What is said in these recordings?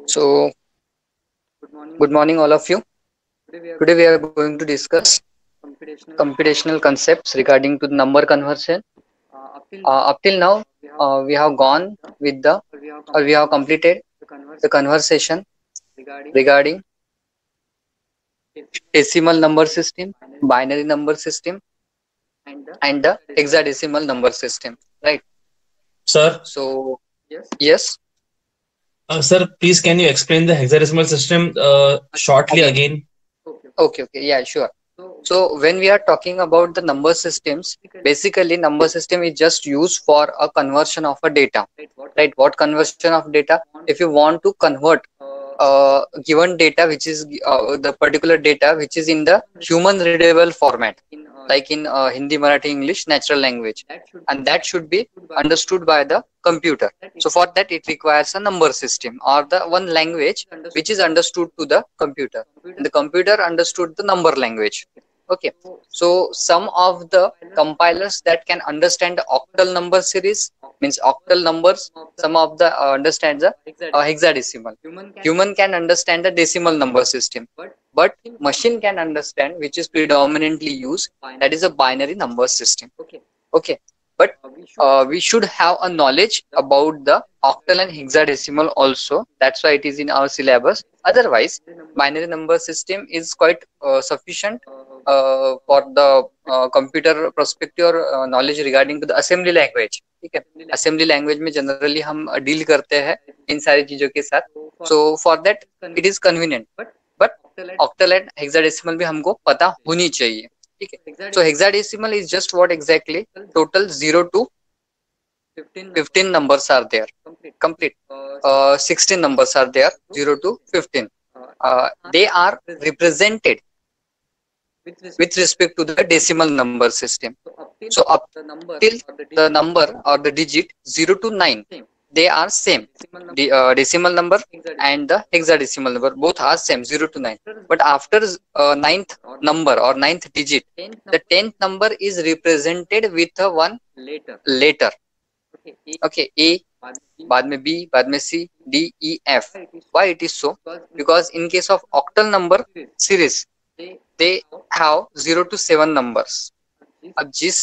So, good morning, all of you. Today we are going to discuss computational concepts regarding to the number conversion. Up till now, we have gone with the, or we have completed the conversation regarding decimal number system, binary number system, and the hexadecimal number system. Right. Sir, So, yes. sir, please can you explain the hexadecimal system shortly Again. again? Okay. Yeah, sure. So when we are talking about the number systems, basically number system is just used for a conversion of a data, right? What conversion of data? If you want to convert given data, which is the particular data which is in the human readable format, like in Hindi, Marathi, English, natural language, and that should be understood by the computer. So for that, it requires a number system or the one language which is understood to the computer, and the computer understood the number language. Okay, so some of the compilers that can understand the octal number series, means octal numbers, some of the understand the hexadecimal. Human can understand the decimal number system, but machine can understand, which is predominantly used, that is a binary number system. Okay, but we should have a knowledge about the octal and hexadecimal also. That's why it is in our syllabus. Otherwise, binary number system is quite sufficient for the computer perspective or knowledge regarding to the assembly language. ठीक है, assembly language में generally हम deal करते हैं इन सारी चीजों के साथ. So for that it is convenient, but octal and hexadecimal भी हमको पता होनी चाहिए. ठीक है, so hexadecimal is just what exactly? Total 0 to 15 numbers are there. Complete. 16 numbers are there, 0 to 15. They are represented with respect to the decimal number system. So up till the number or the digit 0 to 9, they are same. The decimal number and the hexadecimal number both are same, 0 to 9. But after ninth number or ninth digit, the 10th number is represented with a one letter. Okay, A, बाद में B, बाद में C, D, E, F. Why it is so? Because in case of octal number series, they have 0 to 7 numbers. अब जिस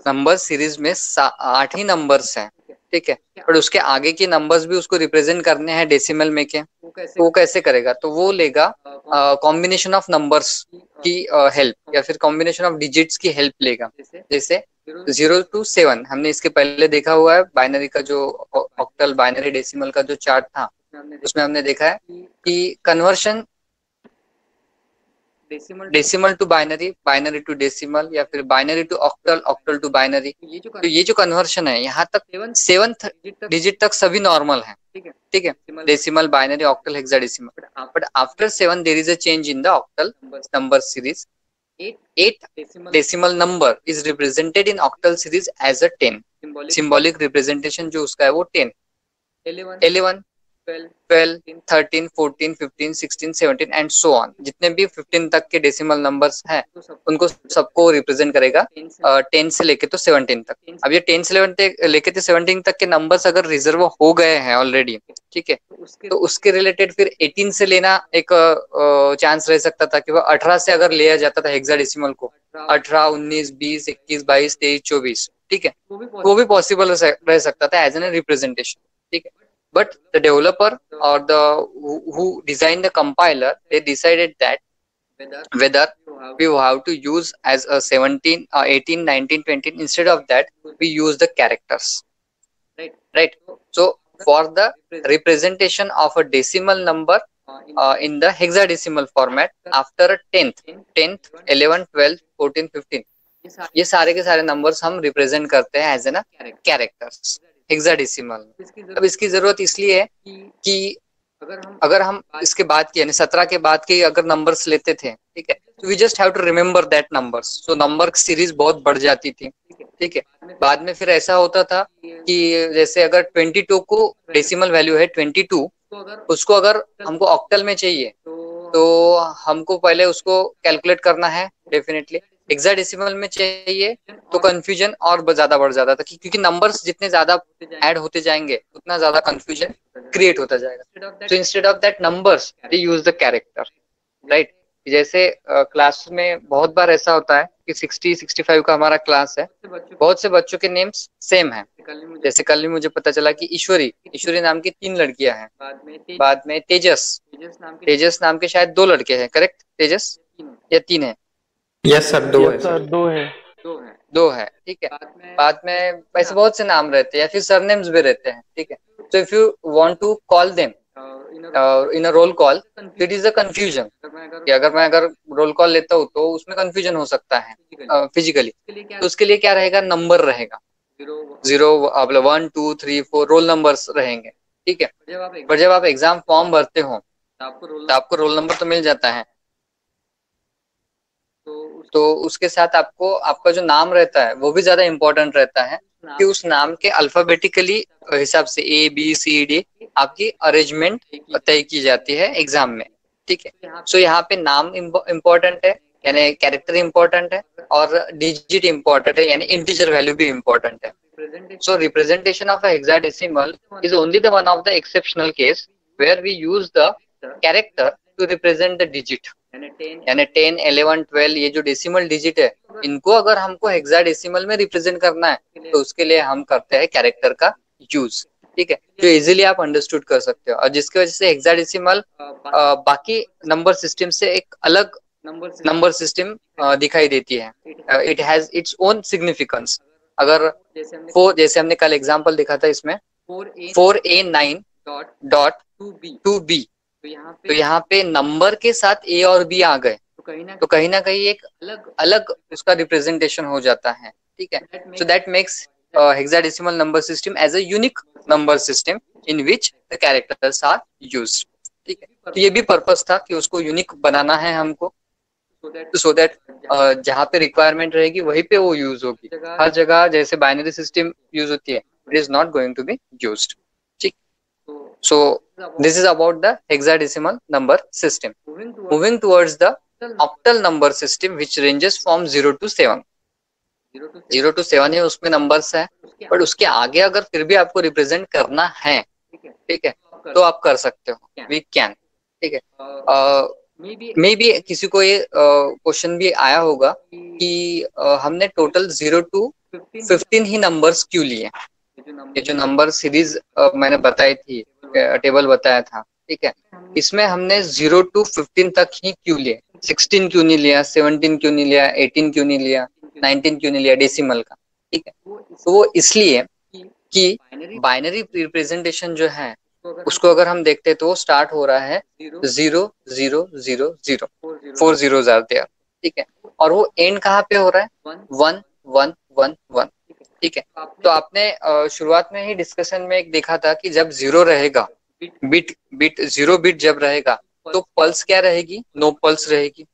number series में 8 ही numbers हैं, ठीक है, पर उसके आगे के नंबर्स भी उसको रिप्रेजेंट करने हैं डेसिमल में के, तो वो कैसे करेगा? तो वो लेगा कॉम्बिनेशन ऑफ नंबर्स की हेल्प, या फिर कॉम्बिनेशन ऑफ डिजिट्स की हेल्प लेगा. जैसे 0 to 7 हमने इसके पहले देखा हुआ है. बाइनरी का जो ऑक्टल बाइनरी डेसिमल का जो चार्ट था, उसमें हमने देखा है कि conversion decimal to binary, binary to decimal, या फिर binary to octal, octal to binary. तो ये जो कन्वर्शन है, यहाँ तक 7th डिजिट तक सभी नॉर्मल है. ठीक है, decimal, binary, octal, hexadecimal. But after 7 there is a change in the octal number series. 8th decimal number is represented in octal series as a 10. Symbolic representation जो उसका है वो 10. 11, 12, 13, 14, 15, 16, 17 एंड सो ऑन. जितने भी 15 तक के डेसिमल नंबर्स हैं, उनको सबको रिप्रेजेंट करेगा 10 से लेके तो 17 तक. अब ये 10 से लेके तो 17 तक के नंबर्स अगर रिजर्व हो गए हैं ऑलरेडी, ठीक है, तो उसके रिलेटेड फिर 18 से लेना एक चांस रह सकता था कि वो 18 से अगर लिया जाता था हेक्साडेसिमल को, 18, 19, 20, 21, 22, 23, 24, ठीक है, वो भी पॉसिबल रह सकता था एज एन रिप्रेजेंटेशन. ठीक है, but the developer or the who designed the compiler, they decided that whether we have to use as a 17, 18, 19, 20, instead of that we use the characters, right? So for the representation of a decimal number in the hexadecimal format, after a 10th, 11, 12, 14, 15, ये सारे के सारे numbers हम represent करते हैं as an characters hexadecimal. अब इसकी जरूरत इसलिए है कि अगर हम इसके बाद की यानी 17 के बाद के अगर नंबर्स लेते थे, ठीक है, तो we just have to remember that numbers. So number series बहुत बढ़ जाती थी. ठीक है, बाद में फिर ऐसा होता था कि जैसे अगर 22 को डेसिमल वैल्यू है 22, उसको अगर हमको ऑक्टल में चाहिए तो हमको पहले उसको कैलकुलेट करना है डेफिनेटली. हेक्साडेसिमल में चाहिए तो कंफ्यूजन और ज्यादा बढ़ जाता था, क्योंकि नंबर्स जितने ज्यादा ऐड होते जाएंगे उतना ज्यादा कंफ्यूजन क्रिएट होता जाएगा। तो instead of that numbers they use the character, right. जैसे क्लास में बहुत बार ऐसा होता है कि 60-65 का हमारा क्लास है, बहुत से बच्चों के नेम्स सेम है। जैसे कल ही मुझे पता चला कि ईश्वरी ईश्वरी नाम की 3 लड़कियां हैं, बाद में तेजस तेजस नाम के शायद 2 लड़के हैं, करेक्ट तेजस, या 3 है? यस सर, 2 है सर सर। 2 है। 2 है, ठीक है। बाद में ऐसे बहुत से नाम रहते हैं या फिर सरनेम्स भी रहते हैं, ठीक है। तो if you want to call them in a roll call, it is a confusion कि अगर रोल कॉल लेता हूँ तो उसमें कंफ्यूजन हो सकता है फिजिकली। तो उसके लिए क्या रहेगा, नंबर रहेगा, 0 1 2 3 4 रोल नंबर्स रहेंगे, ठीक है। पर जब आप एग्जाम फॉर्म भरते हो तो आपको रोल नंबर तो मिल जाता है, तो उसके साथ आपको आपका जो नाम रहता है वो भी ज्यादा इम्पोर्टेंट रहता है कि उस नाम के अल्फाबेटिकली हिसाब से ABCD आपकी अरेंजमेंट तय की जाती है एग्जाम में, ठीक है। सो यहाँ पे नाम इम्पोर्टेंट है, यानी कैरेक्टर इम्पोर्टेंट है, और डिजिट इम्पोर्टेंट है, यानी इंटीजर वैल्यू भी इम्पोर्टेंट है। So representation of a hexadecimal is only the one of the exceptional case where we use the character to represent the digit. यानी 10, 11, 12 ये जो डेसिमल डिजिट है, इनको अगर हमको हेक्साडेसिमल में रिप्रेजेंट करना है तो उसके लिए हम करते हैं कैरेक्टर का यूज, ठीक है, जो इजीली आप अंडरस्टूड कर सकते हो, और जिसकी वजह से हेक्साडेसिमल बाकी नंबर सिस्टम से एक अलग नंबर सिस्टम दिखाई देती है। It has its own significance. अगर जैसे हमने कल एग्जांपल देखा था, इसमें 4A9 डॉट 2B, तो यहाँ पे नंबर के साथ A और B आ गए, तो कहीं ना कहीं एक अलग उसका रिप्रेजेंटेशन हो जाता है, ठीक है। So that makes hexadecimal number system as a unique number system in which the characters are used, ठीक है। तो ये भी पर्पस था कि उसको यूनिक बनाना है हमको, सो दैट जहाँ पे रिक्वायरमेंट रहेगी वहीं पे वो यूज होगी। हर जगह जैसे बाइनरी सिस्टम यूज होती है, it is not going to be used, ठीक। So this is about the hexadecimal number system. Moving towards the octal number system which ranges from 0 to 7। 0 to 7 ही उसमें नंबर्स है, but उसके आगे अगर फिर भी आपको रिप्रेजेंट करना है, ठीक है, तो आप कर सकते हो, वी कैन, ठीक है। मे बी किसी को ये क्वेश्चन भी आया होगा कि हमने टोटल 0 to 15 ही नंबर्स क्यों लिए। ये जो नंबर सीरीज मैंने बताई थी, टेबल बताया था, ठीक है, इसमें हमने 0 to 15 तक ही क्यों लिए, 16 क्यों नहीं लिया, 17 क्यों नहीं लिया, 18 क्यों नहीं लिया, 19 क्यों नहीं लिया डेसिमल का, ठीक है। तो वो इसलिए कि बाइनरी रिप्रेजेंटेशन जो है उसको अगर हम देखते तो स्टार्ट हो रहा है 0 0 0 0, 4 zeros आर देयर, ठीक है, और वो एंड कहाँ पे हो रहा है, 1 1 1 1, ठीक है। तो आपने शुरुआत में ही डिस्कशन में एक देखा था कि जब 0 रहेगा, बिट बिट 0 बिट जब रहेगा तो पल्स क्या रहेगी, नो पल्स रहेगी,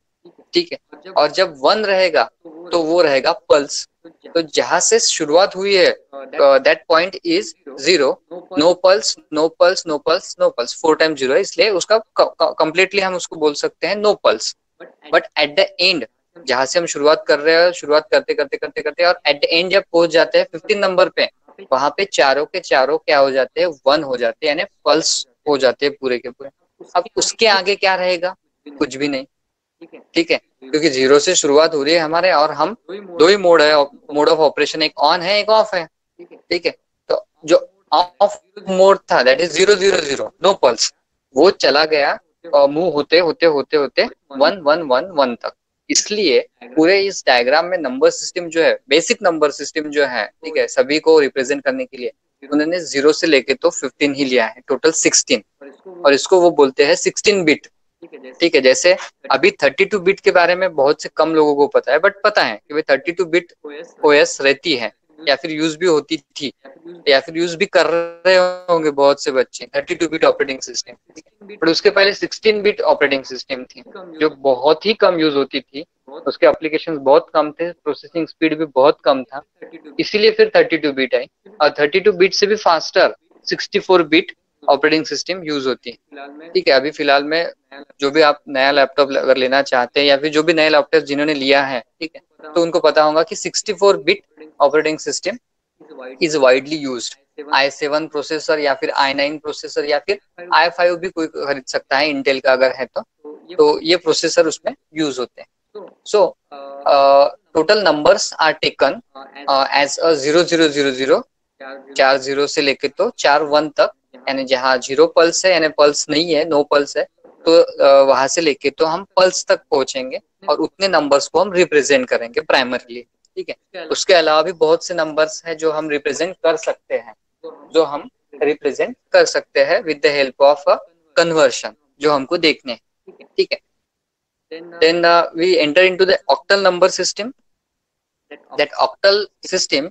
ठीक है। और जब 1 रहेगा तो वो रहेगा पल्स। तो जहां से शुरुआत हुई है that point is 0, no plus no plus no plus no plus, 4 time 0 है, इसलिए उसका कंप्लीटली हम उसको बोल सकते हैं no plus. But at the end जहां से हम शुरुआत कर रहे हैं, शुरुआत करते करते करते करते और एट द एंड जब पहुंच जाते हैं 15 नंबर पे, वहां पे चारों के चारों क्या हो जाते हैं, 1 हो जाते हैं, यानी पल्स हो जाते हैं पूरे के पूरे। अब उसके आगे क्या रहेगा, कुछ भी नहीं, ठीक है, क्योंकि 0 से शुरुआत हो रही है हमारे, और हम दो ही मोड है, मोड ऑफ ऑपरेशन, एक ऑन है एक ऑफ है, ठीक है। तो जो ऑफ मोड था दैट इज 0 0 0 नो पल्स, वो चला गया मूव होते होते होते होते 1 1 1 1 तक। इसलिए पूरे इस डायग्राम में नंबर सिस्टम जो है, बेसिक नंबर सिस्टम जो है, ठीक है, सभी को रिप्रेजेंट करने के लिए उन्होंने 0 से लेके तो 15 ही लिया है, टोटल 16, और इसको वो बोलते हैं 16 बिट, ठीक है। जैसे अभी 32 बिट के बारे में बहुत से कम लोगों को पता है, बट पता है कि भाई 32 बिट ओएस रहती है, या फिर यूज भी होती थी, या फिर यूज भी कर रहे होंगे बहुत से बच्चे 32 बिट ऑपरेटिंग सिस्टम, बट उसके पहले 16 बिट ऑपरेटिंग सिस्टम थी जो बहुत ही कम यूज होती थी, उसके एप्लीकेशंस बहुत कम थे, प्रोसेसिंग स्पीड भी बहुत कम था, इसीलिए फिर 32 बिट आई, और 32 बिट से भी faster 64 bit operating system use होती है, ठीक है। अभी फिलहाल में जो भी आप नया लैपटॉप अगर लेना चाहते हैं, या फिर जो भी नए लैपटॉप जिन्होंने लिया है, ठीक है, तो उनको पता होगा कि 64 bit operating system is widely used. i7 processor या फिर i9 प्रोसेसर या फिर i5 भी कोई खरीद सकता है इंटेल का अगर है तो ये प्रोसेसर उसमें यूज होते हैं। So total numbers are taken as a 0000, 4 0 से लेके तो 4 1 तक, यानी जहाँ 0 पल्स है यानी पल्स नहीं है, नो पल्स है, तो वहां से लेके तो हम पल्स तक पहुंचेंगे और उतने नंबर्स को हम रिप्रेजेंट करेंगे प्राइमरीली। ठीक है, उसके अलावा भी बहुत से नंबर्स हैं जो हम रिप्रेजेंट कर सकते हैं, with the help of a conversion, जो हमको देखने हैं। ठीक है, then we enter into the octal number system. That octal system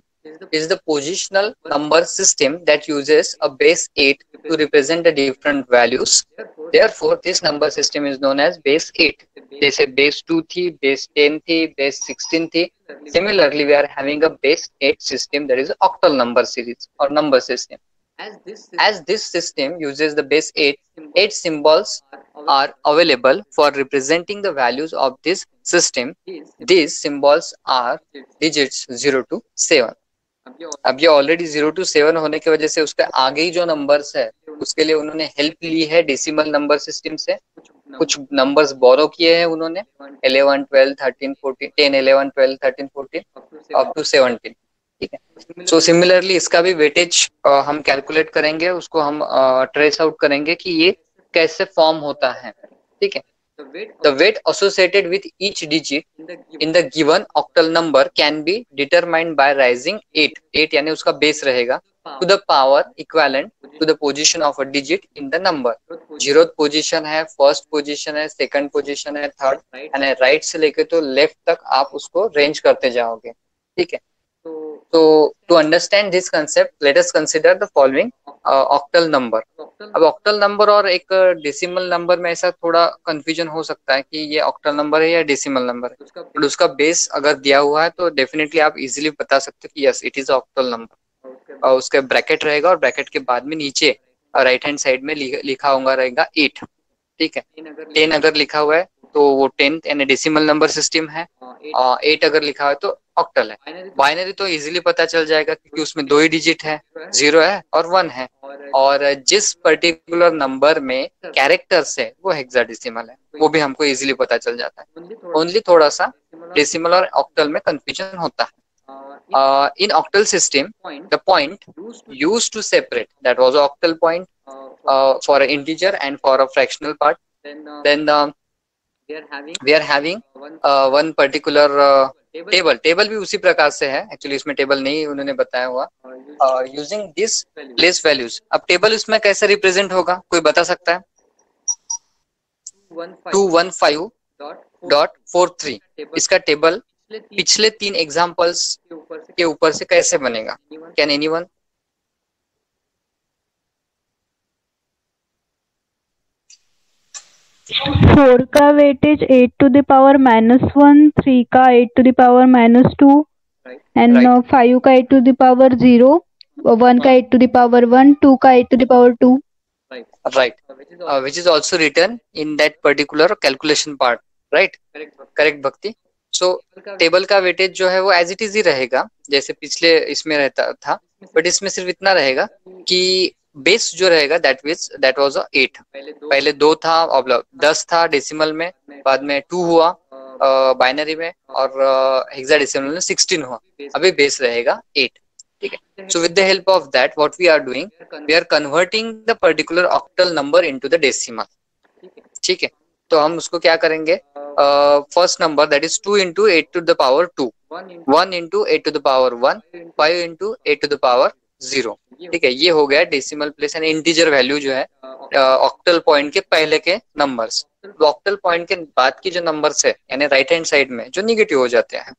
is the positional number system that uses a base 8 to represent the different values. Therefore this number system is known as base 8. जैसे base 2 थी, base 10 थी, base 16 थी, similarly we are having a base 8 system, that is octal number series or number system. As this system uses the base 8 symbols are available for representing the values of this system. These symbols are digits 0 to 7. अब ये already 0 to 7 होने की वजह से उसके आगे ही जो numbers है उसके लिए उन्होंने हेल्प ली है डेसिमल नंबर सिस्टम से। कुछ नंबर्स बोरो किए हैं उन्होंने, 11 12 13 14 10 11 12 13 14 अप टू 17। ठीक है, सो सिमिलरली इसका भी वेटेज हम कैलकुलेट करेंगे, उसको हम ट्रेस आउट करेंगे कि ये कैसे फॉर्म होता है। ठीक है, the weight associated with each digit in the given octal number can be determined by raising 8 यानी उसका बेस रहेगा, to the power equivalent to the position of a digit in the number। 0th position है, first position है, second position है, third, यानी right से लेके तो लेफ्ट तक आप उसको रेंज करते जाओगे। ठीक है, तो to understand this concept, let us consider the following octal number। अब ऑक्टल नंबर और एक डेसिमल नंबर में ऐसा थोड़ा कंफ्यूजन हो सकता है कि ये ऑक्टल नंबर है या डेसिमल नंबर है, बट उसका बेस अगर दिया हुआ है तो डेफिनेटली आप इजीली बता सकते हो कि yes it is octal number. और उसका ब्रैकेट रहेगा और ब्रैकेट के बाद में नीचे राइट हैंड साइड में लिखा होगा रहेगा 8। ठीक है, 10 अगर लिखा हुआ है तो वो 10 यानी डेसिमल नंबर सिस्टम है, 8 अगर लिखा हुआ है तो ऑक्टल है। बाइनरी तो इजीली पता चल जाएगा क्योंकि उसमें 2 ही डिजिट है, 0 है और 1 है, और जिस पर्टिकुलर नंबर में कैरेक्टर्स है वो हेक्साडेसिमल है, वो भी हमको इजीली पता चल जाता है। ओनली थोड़ा सा डेसिमल और ऑक्टल में कंफ्यूजन होता है। In octal system, the point used to separate, that was an octal point for an integer and for a fractional part. Then we are having one particular table भी उसी प्रकार से है, actually इसमें table नहीं उन्होंने बताया हुआ। यूजिंग दिस प्लेस वैल्यूज, अब टेबल इसमें कैसे रिप्रेजेंट होगा कोई बता सकता है? 215.43 इसका टेबल पिछले 3 एग्जाम्पल्स के ऊपर से कैसे बनेगा? Can anyone? फोर का वेटेज 8 to the power -1, 3 का 8 to the power -2 एंड 5 का 8 to the power 0, 1 का 8 to the power 1, 2 का 8 to the power 2। Right, which is also written in that particular calculation part, right? Correct भक्ति। So table का weightage जो है वो as it is he रहेगा जैसे पिछले इसमें रहता था, बट इसमें सिर्फ इतना रहेगा कि बेस जो रहेगा दैट वाज 8। पहले 2 था, अब 10 था डेसिमल में, बाद में 2 हुआ बाइनरी में, और हेक्साडेसिमल में 16 हुआ। अभी बेस रहेगा 8। ठीक है, so with the help of that what we are doing, we are converting the particular octal number into the decimal. ठीक है, तो हम उसको क्या करेंगे, first number that is 2 into 8 to the power 2, 1 into 8 to the power 1, 5 into 8 to the power 0। ठीक है, ये हो गया decimal place and integer value जो है ऑक्टल पॉइंट के पहले के नंबर्स। तो ऑक्टल पॉइंट के बाद की जो नंबर्स है यानी राइट हैंड साइड में जो निगेटिव हो जाते हैं,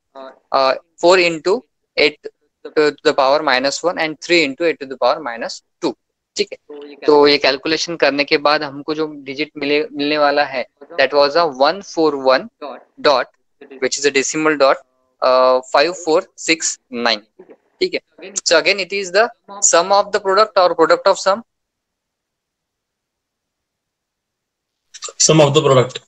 4 into 8 to the power -1 and 3 into 8 to the power -2। ठीक है, तो ये कैलकुलेशन करने के बाद हमको जो डिजिट मिलने वाला है that was a 141 dot which is a decimal dot 5469। ठीक है, so again it is the sum of the product और product of sum of the product.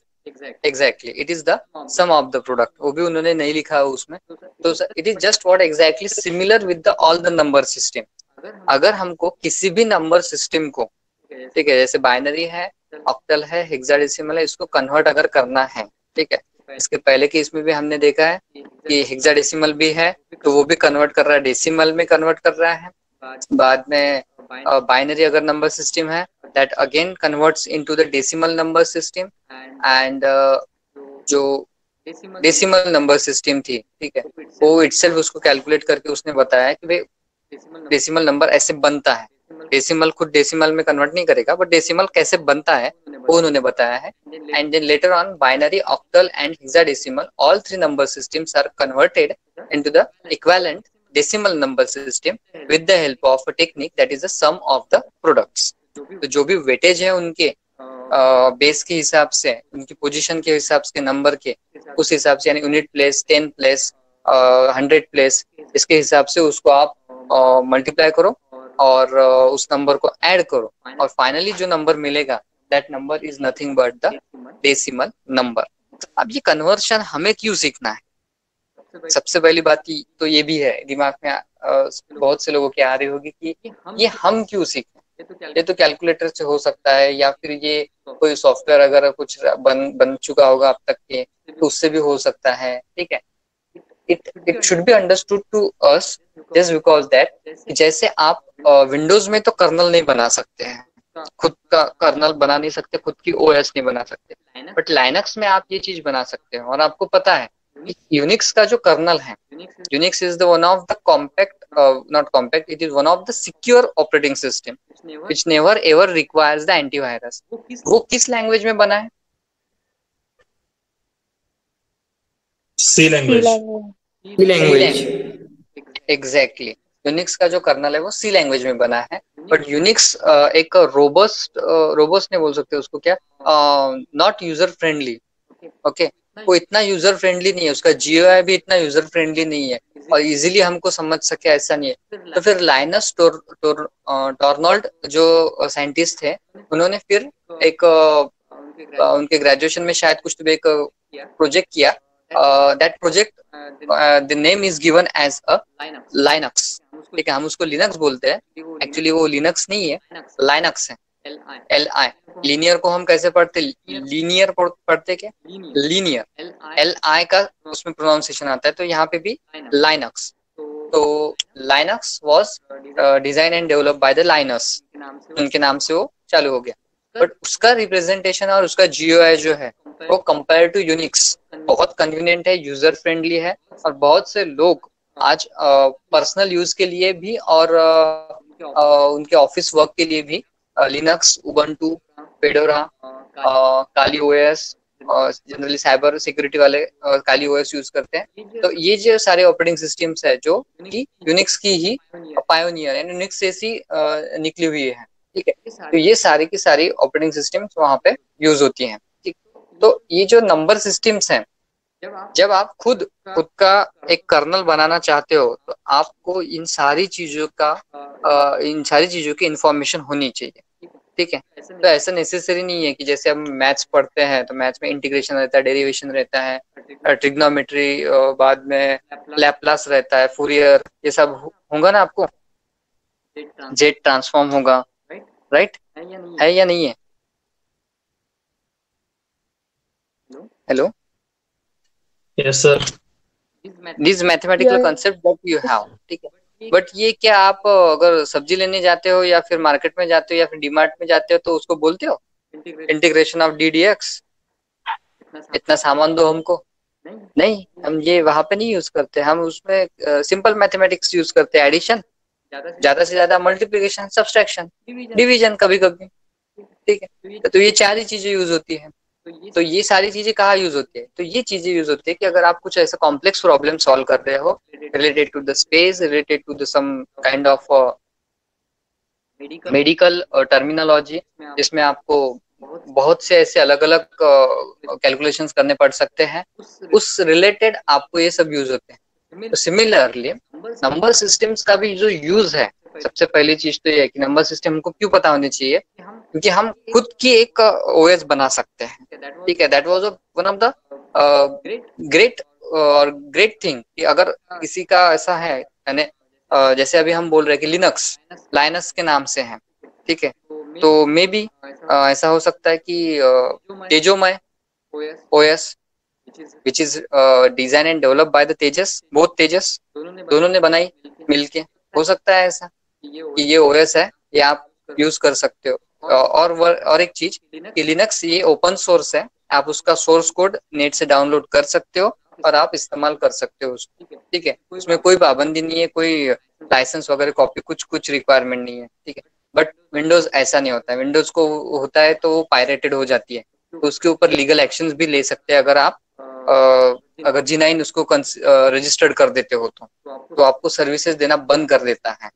Exactly it is the sum of the product, वो भी उन्होंने नहीं लिखा है उसमें। तो it is just what exactly similar with the all the number system. अगर हमको किसी भी नंबर सिस्टम को, ठीक है, जैसे बाइनरी है, ऑक्टल है, हेक्साडेसिमल है, इसको कन्वर्ट अगर करना है, ठीक है, इसके पहले केस में भी हमने देखा है कि हेक्साडेसिमल भी है तो वो भी कन्वर्ट कर रहा है, डेसिमल में कन्वर्ट कर रहा है। बाद में बाइनरी अगर नंबर सिस्टम है that again converts into the decimal number system, and जो डेसिमल नंबर सिस्टम थी, ठीक है, वो इटसेल्फ उसको कैलकुलेट करके उसने बताया कि भाई डेसिमल नंबर ऐसे बनता है। डेसिमल खुद डेसिमल में कन्वर्ट नहीं करेगा, बट डेसिमल कैसे बनता है वो उन्होंने बताया है। And then later on binary, octal and hexadecimal, all three number systems are converted into the equivalent decimal number system with the help of a technique that is the sum of the products। तो जो भी weightage है उनके base के हिसाब से, उनकी position के हिसाब से, नंबर के उस हिसाब से, यानी यूनिट प्लेस, 10 प्लेस, 100 प्लेस, इसके हिसाब से उसको आप मल्टीप्लाई करो और उस नंबर को ऐड करो और फाइनली जो नंबर मिलेगा that number is nothing but the decimal number. अब ये कन्वर्शन हमें क्यों सीखना है? सबसे पहली बात तो ये भी है दिमाग में बहुत से लोगों के आ रही होगी कि ये हम क्यों सीखें, ये तो कैलकुलेटर से हो सकता है, या फिर ये कोई सॉफ्टवेयर अगर कुछ बन चुका होगा अब तक के तो उससे भी हो सकता है, ठीक है। It should be understood to us just because that जैसे आप विंडोज में तो कर्नल नहीं बना सकते हैं, खुद का कर्नल बना नहीं सकते, खुद की ओएस नहीं बना सकते, बट लाइनक्स में आप ये चीज बना सकते हैं। और आपको पता है यूनिक्स का जो कर्नल है, Unix is the one of the compact, not compact, it is one of the secure operating system which never ever requires the antivirus. वो किस लैंग्वेज में बना है? सी लैंग्वेज। एग्जैक्टली, यूनिक्स का जो कर्नल है वो सी लैंग्वेज में बना है। बट यूनिक्स एक रोबस्ट नहीं बोल सकते उसको, क्या, नॉट यूजर फ्रेंडली, ओके, वो इतना यूजर फ्रेंडली नहीं है, उसका जीयूआई भी इतना यूजर फ्रेंडली नहीं है और इजीली हमको समझ सके ऐसा नहीं है। तो फिर लाइनस टॉर्नोल्ड जो साइंटिस्ट थे, उन्होंने फिर एक उनके ग्रेजुएशन में शायद कुछ तो एक प्रोजेक्ट किया, that project the name is given as a Linux, ठीक है, हम उसको लिनक्स बोलते हैं, एक्चुअली वो लिनक्स नहीं है, लाइनक्स है, LI। लीनियर को हम कैसे पढ़ते? लीनियर पढ़ते क्या? लीनियर, LI का उसमें प्रोनाउंसिएशन आता है, तो यहाँ पे भी लाइनक्स। तो Linux was design and develop by the Linus, उनके नाम से वो चालू हो गया। बट उसका रिप्रेजेंटेशन और उसका जीयूआई जो है वो कंपेयर टू यूनिक्स बहुत कन्वीनियंट है, यूजर फ्रेंडली है, और बहुत से लोग आज पर्सनल यूज के लिए भी और उनके ऑफिस वर्क के लिए भी लिनक्स, उबंटू, फेडोरा, काली ओएस, जनरली साइबर सिक्योरिटी वाले काली ओएस यूज करते हैं। तो ये जो सारे ऑपरेटिंग सिस्टम्स है जो कि यूनिक्स की ही पायोनियर है, यूनिक्स जैसी निकली हुई है, ठीक है। तो ये सारी की सारी ऑपरेटिंग सिस्टम्स वहां पे यूज होती हैं, ठीक। तो ये जो नंबर सिस्टम्स हैं, जब आप खुद का एक कर्नल बनाना चाहते हो तो आपको इन सारी चीजों की इंफॉर्मेशन होनी चाहिए, ठीक है। तो ऐसा नेसेसरी नहीं है कि जैसे हम मैथ्स पढ़ते हैं तो मैथ्स में इंटीग्रेशन रहता है, डेरिवेशन रहता है, ट्रिग्नोमेट्री, बाद में लैप्लास रहता है, फूरियर, ये सब होगा ना आपको, जेट ट्रांसफॉर्म होगा, राइट, है या नहीं है? Hello, yes sir. This mathematical concept that you have, ठीक है। बट ये क्या आप अगर सब्जी लेने जाते हो या फिर मार्केट में जाते हो या फिर डीमार्ट में जाते हो तो उसको बोलते हो इंटीग्रेशन ऑफ DDX, इतना सामान दो हमको? नहीं, हम ये वहां पे नहीं यूज करते, हम उसमें सिंपल मैथमेटिक्स यूज करते हैं, एडिशन, ज्यादा से ज्यादा मल्टीप्लिकेशन, सब्सट्रैक्शन, डिवीजन कभी कभी, ठीक है। तो ये चार ही चीजें यूज होती है। तो ये सारी चीजें कहाँ यूज होती है? तो ये चीजें यूज होती है कि अगर आप कुछ ऐसा कॉम्प्लेक्स प्रॉब्लम सॉल्व कर रहे हो related to the space, related to the some kind of medical terminology, जिसमें आपको बहुत से ऐसे अलग अलग कैलकुलेशंस करने पड़ सकते हैं, उस रिलेटेड आपको ये सब यूज होते हैं। तो सिमिलरली नंबर सिस्टम्स का भी जो यूज है, सबसे पहली चीज तो ये है कि नंबर सिस्टम हमको क्यों पता होनी चाहिए क्योंकि हम खुद की एक ओएस बना सकते हैं, ठीक है। That was one of the great और ग्रेट थिंग कि अगर किसी का ऐसा है, यानी जैसे अभी हम बोल रहे हैं कि लिनक्स लाइनस के नाम से है, ठीक है, तो मे बी ऐसा हो सकता है कि Tejomay OS which is design and develop by the Tejas, both Tejas, दोनों ने बनाई मिलके, हो सकता है ऐसा कि ये ओएस है, ये आप यूज कर सकते हो। और एक चीज कि लिनक्स ये ओपन सोर्स है, आप उसका सोर्स कोड नेट से डाउनलोड कर सकते हो और आप इस्तेमाल कर सकते हो उसको, ठीक है। उसमें कोई पाबंदी नहीं है, कोई लाइसेंस वगैरह कॉपी कुछ रिक्वायरमेंट नहीं है, ठीक है। बट विंडोज ऐसा नहीं होता है, विंडोज को होता है तो वो पायरेटेड हो जाती है, तो उसके ऊपर लीगल एक्शंस भी ले सकते हैं अगर आप अगर G9 उसको रजिस्टर्ड कर देते हो तो आपको सर्विसेज देना बंद कर देता है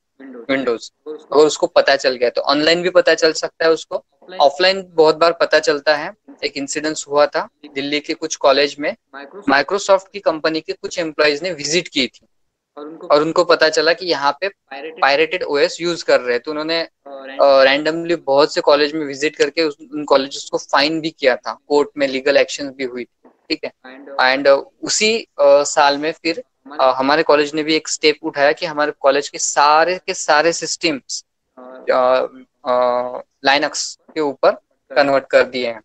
विंडोज। अगर उसको पता चल गया तो ऑनलाइन भी पता चल सकता है उसको, ऑफलाइन बहुत बार पता चलता है। एक इंसिडेंस हुआ था दिल्ली के कुछ कॉलेज में, माइक्रोसॉफ्ट की कंपनी के कुछ एम्प्लॉयज ने विजिट की थी और उनको पता चला कि यहाँ पे पायरेटेड ओएस यूज कर रहे हैं, तो उन्होंने रैंडमली बहुत से कॉलेज में विजिट करके उन कॉलेजेस को फाइन भी किया था, कोर्ट में लीगल एक्शन भी हुई, ठीक है। एंड उसी साल में फिर हमारे कॉलेज ने भी एक स्टेप उठाया कि हमारे कॉलेज के सारे सिस्टम्स लाइनक्स के ऊपर कन्वर्ट कर दिए हैं,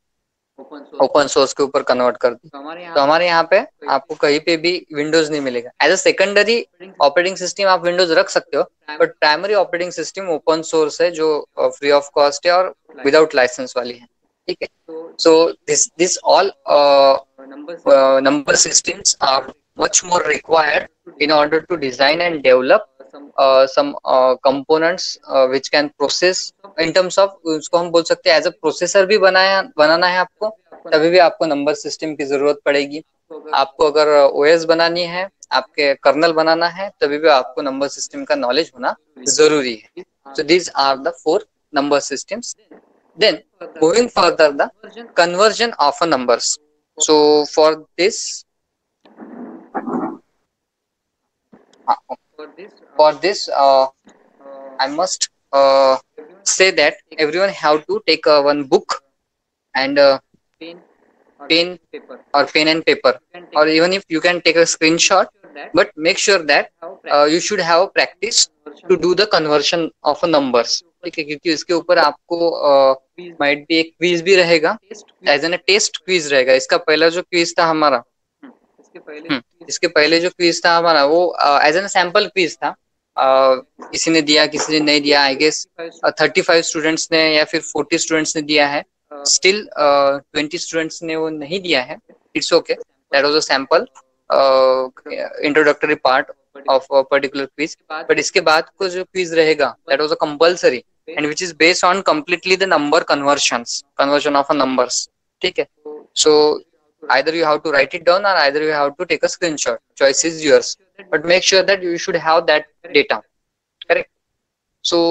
ओपन सोर्स के ऊपर कन्वर्ट कर दी। तो हमारे यहाँ पे आपको कहीं पे भी विंडोज नहीं मिलेगा। As a secondary operating system आप विंडोज रख सकते हो, but primary operating system open source है जो फ्री ऑफ कॉस्ट है और विदाउट लाइसेंस वाली है, ठीक है। So this all number systems are much more required in order to design and develop some components which can process in terms of, उसको हम बोल सकते हैं एज अ प्रोसेसर भी बनाना है आपको, तभी भी आपको नंबर सिस्टम की जरूरत पड़ेगी। आपको अगर ओएस बनानी है, आपके कर्नल बनाना है, तभी भी आपको नंबर सिस्टम का नॉलेज होना जरूरी है। So these are the 4 number systems. Then moving further, the conversion of a numbers. So for this I must say that everyone have to take one book and pen and paper, or even if you can take a screenshot, but make sure that you should have practice to do the conversion of a numbers, ठीक है। क्योंकि इसके ऊपर आपको might भी एक quiz भी रहेगा, एज एन टेस्ट क्विज रहेगा। इसका पहला जो क्विज था हमारा, इसके पहले जो क्विज था हमारा वो एज एन सैंपल क्विज था। किसी ने दिया, किसी ने नहीं दिया। आई गेस 35 स्टूडेंट्स ने या फिर 40 स्टूडेंट्स ने दिया है, स्टिल 20 स्टूडेंट्स ने वो नहीं दिया है। It's okay, that was a sample introductory part of a particular quiz. But इसके बाद को जो क्विज रहेगा that was a compulsory and which is based on completely the number conversion of a numbers, ठीक है। So either you have to write it down or either you have to take a screenshot, choice is yours, but make sure that you should have that data, correct? So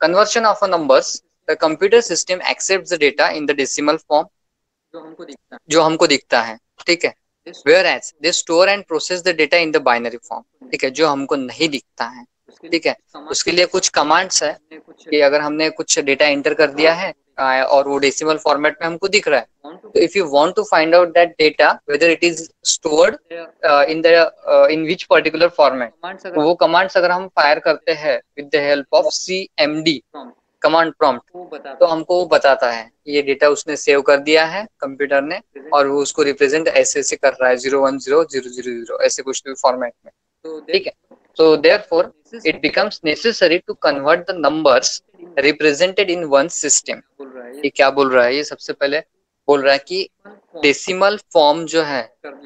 conversion of a numbers, the computer system accepts the data in the decimal form जो हमको दिखता है, ठीक है, whereas they store and process the data in the binary form, ठीक है, जो हमको नहीं दिखता है, ठीक है। उसके लिए कुछ कमांड्स है कि अगर हमने कुछ डेटा एंटर कर दिया है और वो डेसिमल फॉर्मेट में हमको दिख रहा है, तो if you want to find out that data whether it is stored in which particular format, वो कमांड्स अगर हम फायर करते हैं with the help of CMD command prompt, तो हमको वो बताता है ये डेटा उसने सेव कर दिया है कंप्यूटर ने और वो उसको रिप्रेजेंट ऐसे कर रहा है 010000 ऐसे कुछ भी फॉर्मेट में, ठीक है। So therefore it becomes necessary to convert the numbers represented in one system. ये क्या बोल रहा है? ये सबसे पहले बोल रहा है कि डेसिमल फॉर्म जो है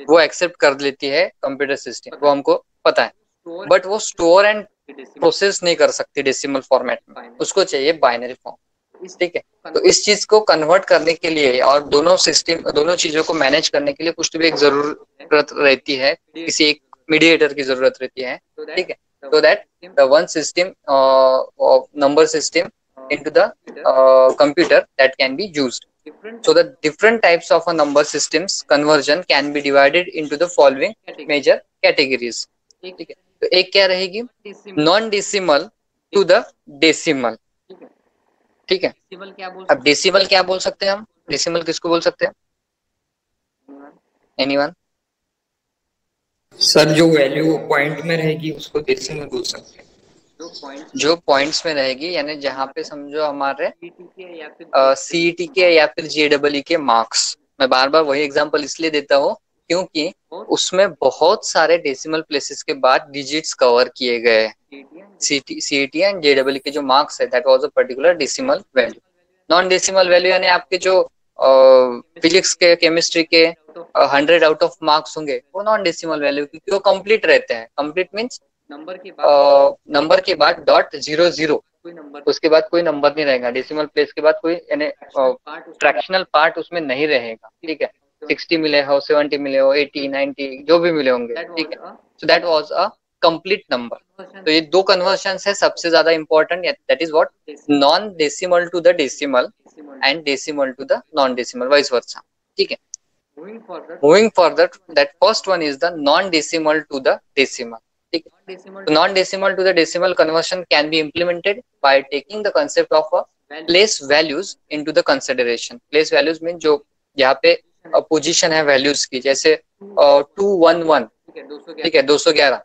वो एक्सेप्ट कर लेती है कंप्यूटर सिस्टम, वो हमको पता है, बट वो स्टोर एंड प्रोसेस नहीं कर सकती डेसिमल फॉर्मेट में, उसको चाहिए बाइनरी फॉर्म, ठीक है। तो इस चीज को कन्वर्ट करने के लिए और दोनों चीजों को मैनेज करने के लिए कुछ तो भी एक जरूरत रहती है, किसी एक मीडिएटर की जरूरत रहती है, ठीक है। so that the one system of number system into the computer that can be used. So the different types of a number systems conversion can be divided into the following major categories, ठीक है। तो एक क्या रहेगी, non decimal to the decimal, ठीक है। अब decimal क्या बोल सकते हैं हम? डेसिमल किसको बोल सकते हैं? एनीवन? सर जो वैल्यू पॉइंट में रहेगी उसको डेसिमल बोल सकते हैं। जो पॉइंट्स में रहेगी, यानी जहाँ पे समझो हमारे सीईटी के या फिर जेडब्ल्यू के मार्क्स। मैं बार बार वही एग्जांपल इसलिए देता हूँ क्योंकि उसमें बहुत सारे डेसिमल प्लेसेस के बाद डिजिट्स कवर किए गए। सीईटी एंड जेडब्ल्यू के जो मार्क्स है that was a particular decimal value. Non decimal value यानी आपके जो फिजिक्स के, केमिस्ट्री के 100 आउट ऑफ मार्क्स होंगे वो नॉन डेसिमल वैल्यू, क्योंकि वो कंप्लीट रहते हैं। कंप्लीट मीन्स नंबर के बाद डॉट 00, उसके बाद कोई नंबर नहीं रहेगा। डेसिमल प्लेस के बाद कोई यानी फ्रैक्शनल पार्ट उसमें नहीं रहेगा। ठीक है, 60 मिले हो, 70 मिले हो, 80, 90 जो भी मिले होंगे। ठीक है, so that was a complete number. तो ये दो कन्वर्शन है सबसे ज्यादा important, that is what non decimal to the decimal and decimal to the non decimal, vice versa. ठीक है, moving further, that first one is the non-decimal to the decimal. Non-decimal to the decimal conversion can be implemented by taking the concept of a place values into the consideration. Place values mean जो यहाँ पे position है values की, जैसे 211, ठीक है, 211।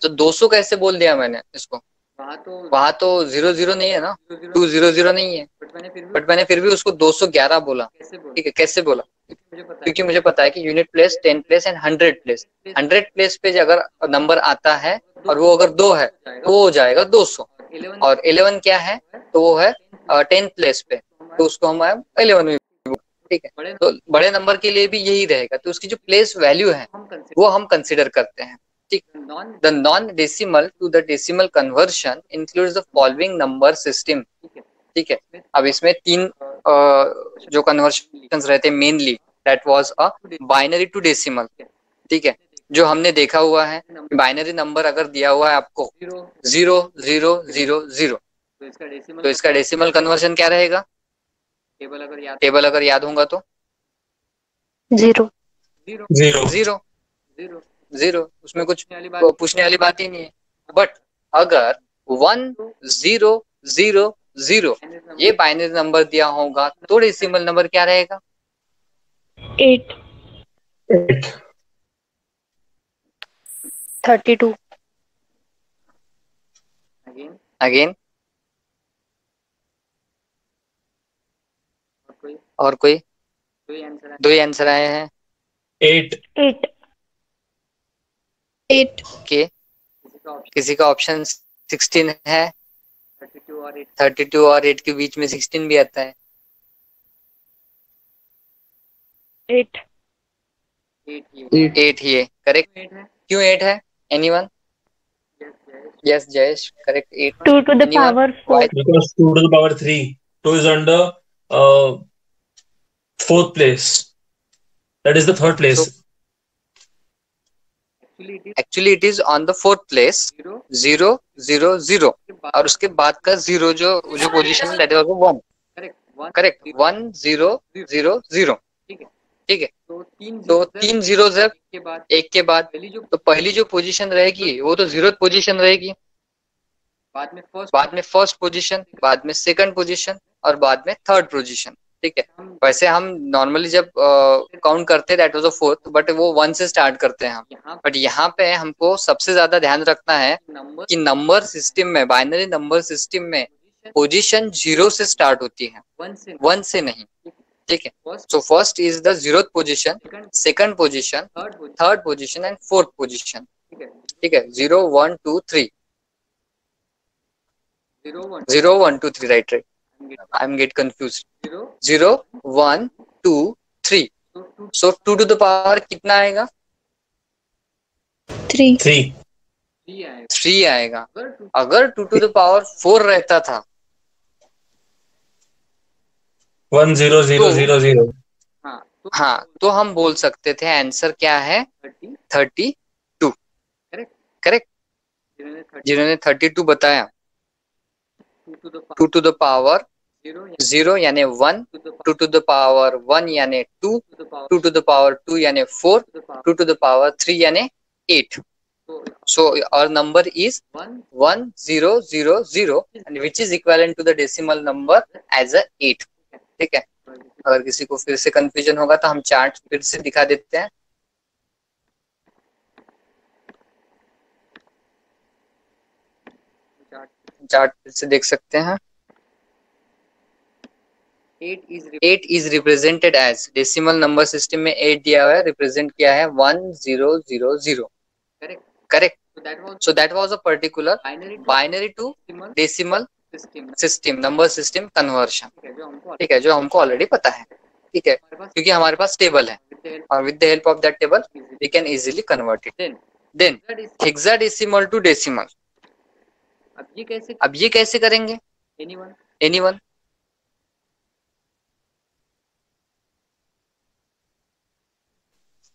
तो 200 कैसे बोल दिया मैंने इसको? वहां तो 00 नहीं है ना, 200 नहीं है, बट मैंने फिर भी उसको 211 बोला। ठीक है, कैसे बोला? क्योंकि मुझे पता है कि unit place, 10 place and 100 place. 100 place पे अगर नंबर आता है और वो अगर 2 है तो वो हो जाएगा 200, और 11 क्या है तो वो है 10 प्लेस पे, तो उसको हम 11 में। ठीक है, तो बड़े नंबर के लिए भी यही रहेगा। तो उसकी जो प्लेस वैल्यू है वो हम कंसिडर करते हैं। ठीक, the non decimal to the decimal conversion includes the following number system. ठीक है, अब इसमें 3 जो कन्वर्शंस रहते हैं mainly, that was a binary to decimal. ठीक है, जो हमने देखा हुआ है बाइनरी नंबर अगर दिया हुआ है आपको 0 0 0 0, तो इसका डेसिमल कन्वर्शन क्या रहेगा? टेबल अगर याद होगा तो 0 0 0 0, उसमें कुछ पूछने वाली बात ही नहीं है। बट अगर 1 0 0 0 ये बाइनरी नंबर दिया होगा तो डेसिमल नंबर क्या रहेगा? 8 32 अगेन और कोई? दो ही आंसर आए हैं। 8 8 8 के किसी का ऑप्शन 16 है? 32 और 8 के बीच में 16 भी आता है। 8 8 ही है करेक्ट। क्यों 8 है? Anyone? Yes Jayesh, correct 8। 2 to the power 4 because 2 to the power 3, 2 is on the fourth place, that is the third place. Actually it is on the fourth place 0 0 0, और उसके बाद का 0 जो पोजीशन है दैट वाज 1। करेक्ट, 1 0 0 0। ठीक है, तो 3 zeros है एक के बाद, तो पहली जो पोजीशन रहेगी वो तो 0th पोजीशन रहेगी, बाद में फर्स्ट पोजीशन, बाद में सेकंड पोजीशन और बाद में थर्ड पोजीशन। ठीक है, वैसे हम नॉर्मली जब काउंट करते हैं that was a fourth, but वो 1 से स्टार्ट करते हैं हम। बट यहाँ पे हमको सबसे ज्यादा ध्यान रखना है कि नंबर सिस्टम में, बाइनरी नंबर सिस्टम में पोजीशन 0 से स्टार्ट होती है, 1 से नहीं। ठीक है, so first is the 0th position, second position, third position and fourth position. ठीक है, 0 1 2 3, 0 1 2 3, right right, I am get confused. 0 1 2 3, so 2 to the power कितना आएगा? 3 3 आएगा। अगर 2 टू द पावर 4 रहता था 1 0 0 0 0, हाँ, तो हम बोल सकते थे आंसर क्या है? 32। करेक्ट, जिन्होंने 32 बताया, 2 टू द पावर 0 यानी 1, 2 टू द पावर 1 यानी 2, 2 टू द पावर 2 यानी 4, 2 टू द पावर 3 यानी 8। So our number is 1000 and which is equivalent to the decimal number as a 8. ठीक है, अगर किसी को फिर से कंफ्यूजन होगा तो हम चार्ट फिर से दिखा देते हैं. चार्ट फिर से देख सकते हैं. 8 is represented as decimal number system में 8 दिया हुआ है, रिप्रेजेंट किया है 1000. Correct. So that was a particular binary to decimal system number system conversion. ठीक है, जो हमको ऑलरेडी पता है. ठीक है, क्योंकि हमारे पास टेबल है और with the help of that table we can easily convert it. Then hexadecimal to decimal. अब ये कैसे करेंगे? Anyone?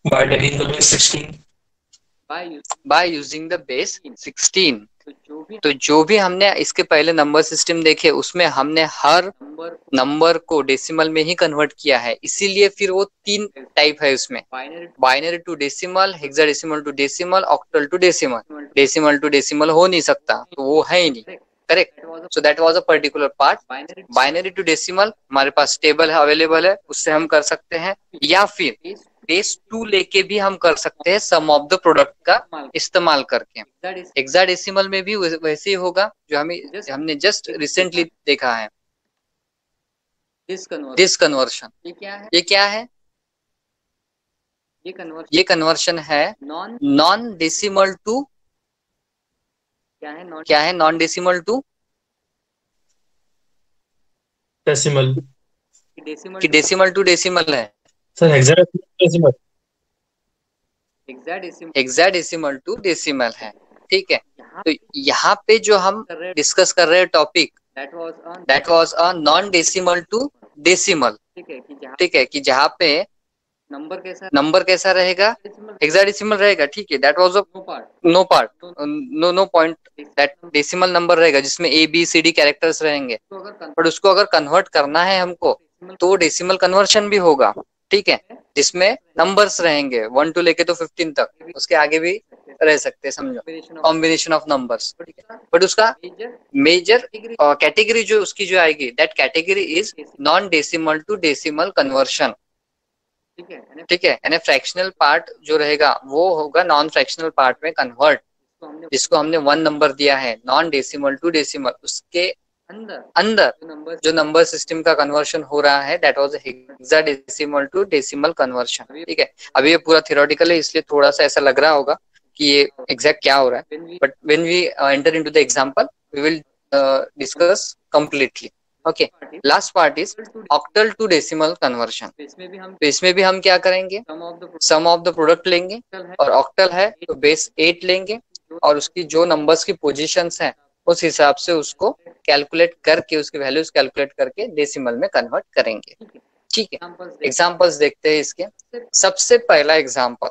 By taking the base 16. By using the base 16. तो जो भी हमने इसके पहले नंबर सिस्टम देखे उसमें हमने हर नंबर को डेसिमल में ही कन्वर्ट किया है, इसीलिए फिर वो 3 टाइप है उसमें. Binary to decimal, hexadecimal to decimal, octal to decimal. Decimal to decimal हो नहीं सकता, तो वो है ही नहीं. Correct. So that was a particular part. Binary to decimal हमारे पास टेबल है, अवेलेबल है, उससे हम कर सकते हैं, या फिर बेस 2 लेके भी हम कर सकते हैं सम ऑफ द प्रोडक्ट का इस्तेमाल करके. हेक्साडेसिमल में भी वैसे ही होगा जो हमने जस्ट रिसेंटली देखा है. दिस कन्वर्शन ये क्या है? ये कन्वर्शन है नॉन डेसिमल टू. क्या है नॉन डेसिमल टू? Decimal. कि डेसिमल टू डेसिमल है. Sir, hexadecimal. Hexadecimal to decimal है. ठीक है, तो यहाँ पे जो हम डिस्कस कर रहे हैं topic, that was a non decimal to decimal. ठीक है, कि जहाँ पे नंबर कैसा रहेगा? हेक्साडेसिमल रहेगा. ठीक है, that was a no part, no point, that decimal number रहेगा जिसमें A B C D characters रहेंगे. बट उसको अगर कन्वर्ट करना है हमको तो डेसिमल कन्वर्शन भी होगा. ठीक है, जिसमें नंबर्स रहेंगे 1 to लेके तो 15 तक, उसके आगे भी रह सकते हैं, समझो, कॉम्बिनेशन ऑफ नंबर्स. बट उसका मेजर कैटेगरी जो उसकी जो आएगी, that category is non decimal to decimal conversion. ठीक है, यानी फ्रैक्शनल पार्ट जो रहेगा वो होगा नॉन फ्रैक्शनल पार्ट में कन्वर्ट, जिसको हमने 1 नंबर दिया है नॉन डेसिमल टू डेसिमल, उसके अंदर जो नंबर सिस्टम का कन्वर्शन हो रहा है that was hexadecimal to decimal conversion. ठीक है, अभी ये पूरा थ्योरेटिकल है इसलिए थोड़ा सा ऐसा लग रहा होगा कि ये एग्जैक्ट क्या हो रहा है, but when we enter into the example we will discuss completely. Okay, last part is octal to decimal conversion. तो इसमें भी हम क्या करेंगे? सम ऑफ द प्रोडक्ट लेंगे, और ऑक्टल है तो बेस 8 लेंगे और उसकी जो नंबर्स की पोजीशंस हैं उस हिसाब से उसको कैलकुलेट करके, उसकी वैल्यूज कैलकुलेट करके डेसिमल में कन्वर्ट करेंगे. ठीक है, एग्जांपल्स देखते हैं इसके. सबसे पहला example,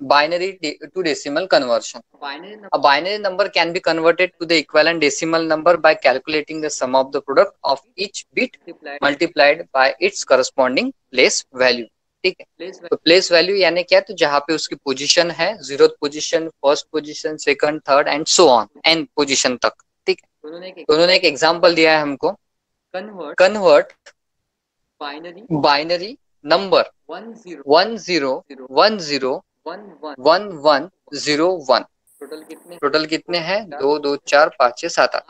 binary to decimal conversion. A binary number can be converted to the equivalent decimal number by calculating the sum of the product of each bit multiplied by its corresponding place value. ठीक है, तो place value यानी क्या? तो जहाँ पे उसकी position है, 0th position, 1st position, 2nd, 3rd and so on n position तक. ठीक है, उन्होंने एक एग्जांपल दिया है हमको. Convert binary number 10101101. टोटल कितने हैं? 2 2 4 5 6 7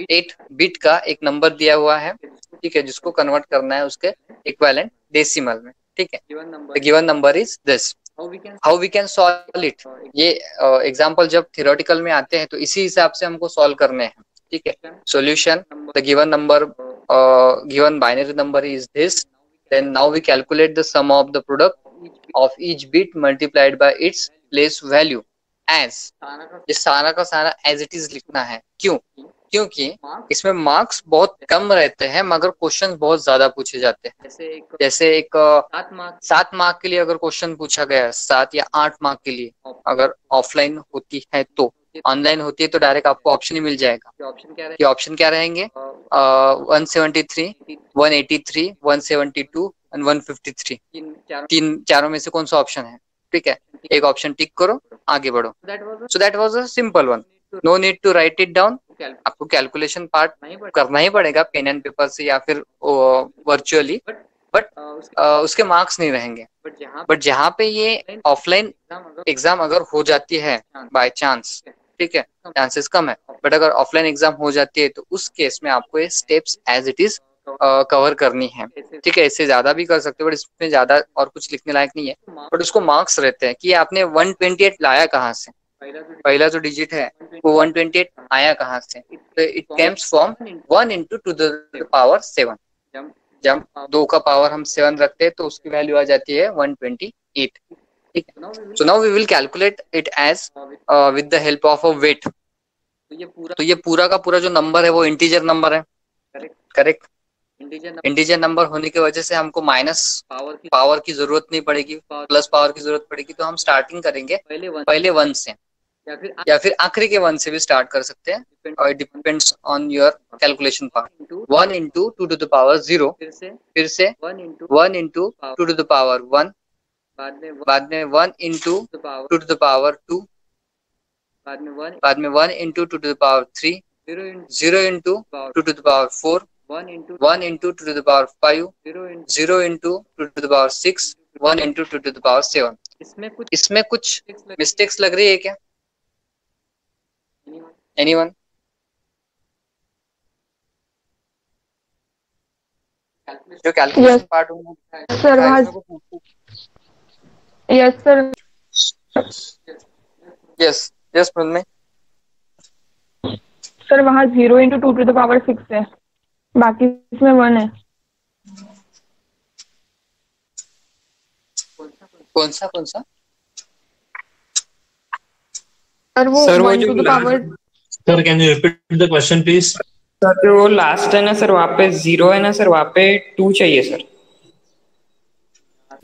8 बिट का एक नंबर दिया हुआ है. ठीक है, जिसको कन्वर्ट करना है उसके इक्विवेलेंट डेसिमल में. ठीक है, the given number is this. How we can solve it? ये एग्जांपल जब थ्योरेटिकल में आते हैं तो इसी हिसाब से हमको सॉल्व करने हैं. ठीक है, solution, the given number, given binary number is this. Then now we calculate the sum of the product of each bit multiplied by its place value as. ये सारा का सारा एज इट इज लिखना है. क्यों? क्योंकि इसमें मार्क्स बहुत कम रहते हैं मगर क्वेश्चन बहुत ज्यादा पूछे जाते हैं. जैसे एक 7 मार्क के लिए अगर क्वेश्चन पूछा गया है, 7 या 8 मार्क के लिए, अगर ऑफलाइन होती है तो, ऑनलाइन होती है तो डायरेक्ट आपको ऑप्शन ही मिल जाएगा. कि ऑप्शन क्या रहेंगे? 173, 183, 172 एंड 153. चारों में से कौन सा ऑप्शन है? ठीक है, एक ऑप्शन टिक करो, आगे बढ़ो। So that was a simple one, no need to write it down. आपको कैलकुलेशन पार्ट करना ही पड़ेगा पेन एंड पेपर से या फिर वर्चुअली, बट उसके मार्क्स नहीं रहेंगे। बट जहाँ पे ये ऑफलाइन एग्जाम अगर हो जाती है बाय चांस, ठीक है, चांसेस कम है, बट अगर ऑफलाइन एग्जाम हो जाती है तो उस केस में आपको ये steps as it is cover करनी है। ठीक है, इससे ज्यादा भी कर सकते हो, बट इसमें ज्यादा और कुछ लिखने लायक नहीं है। बट उसको मार्क्स रहते हैं कि आपने 128 लाया कहाँ से, पहला जो डिजिट है वो 128 आया कहाँ से, तो it Kemps from 1 into 2 to the power 7। जब 2 का पावर हम 7 रखते हैं तो उसकी वैल्यू आ जाती है 128। ठीक है, so now we will calculate it as with the help of a weight. तो ये पूरा का पूरा जो नंबर है वो इंटीजर नंबर है, करेक्ट। इंटीजर नंबर होने की वजह से हमको माइनस पावर की जरूरत नहीं पड़ेगी, प्लस पावर की जरूरत पड़ेगी। तो हम स्टार्टिंग करेंगे पहले 1 से, या फिर आखिरी के 1 से भी स्टार्ट कर सकते हैं, और depends on your calculation part. 1 into 2 to the power 0, फिर से 1 into 2 to the power 1, बाद में 1 into 2 to the power 2, बाद में 1 into 2 to the power 3, 0 into 2 to the power 4, 1 into 2 to the power 5, 0 into 2 to the power 6, 1 into 2 to the power 7। इसमें कुछ mistakes लग रही है क्या? एनीवन? जो calculation part sir yes sir, yes yes में सर वहाँ 0 into 2 to the power 6 है, बाकी इसमें 1 है। कौन सा? सर वो 1 to the power। Sir can you repeat the question please? Sir वो लास्ट है ना सर, वहाँ पे 0 है ना सर, वहाँ पे 2 चाहिए sir.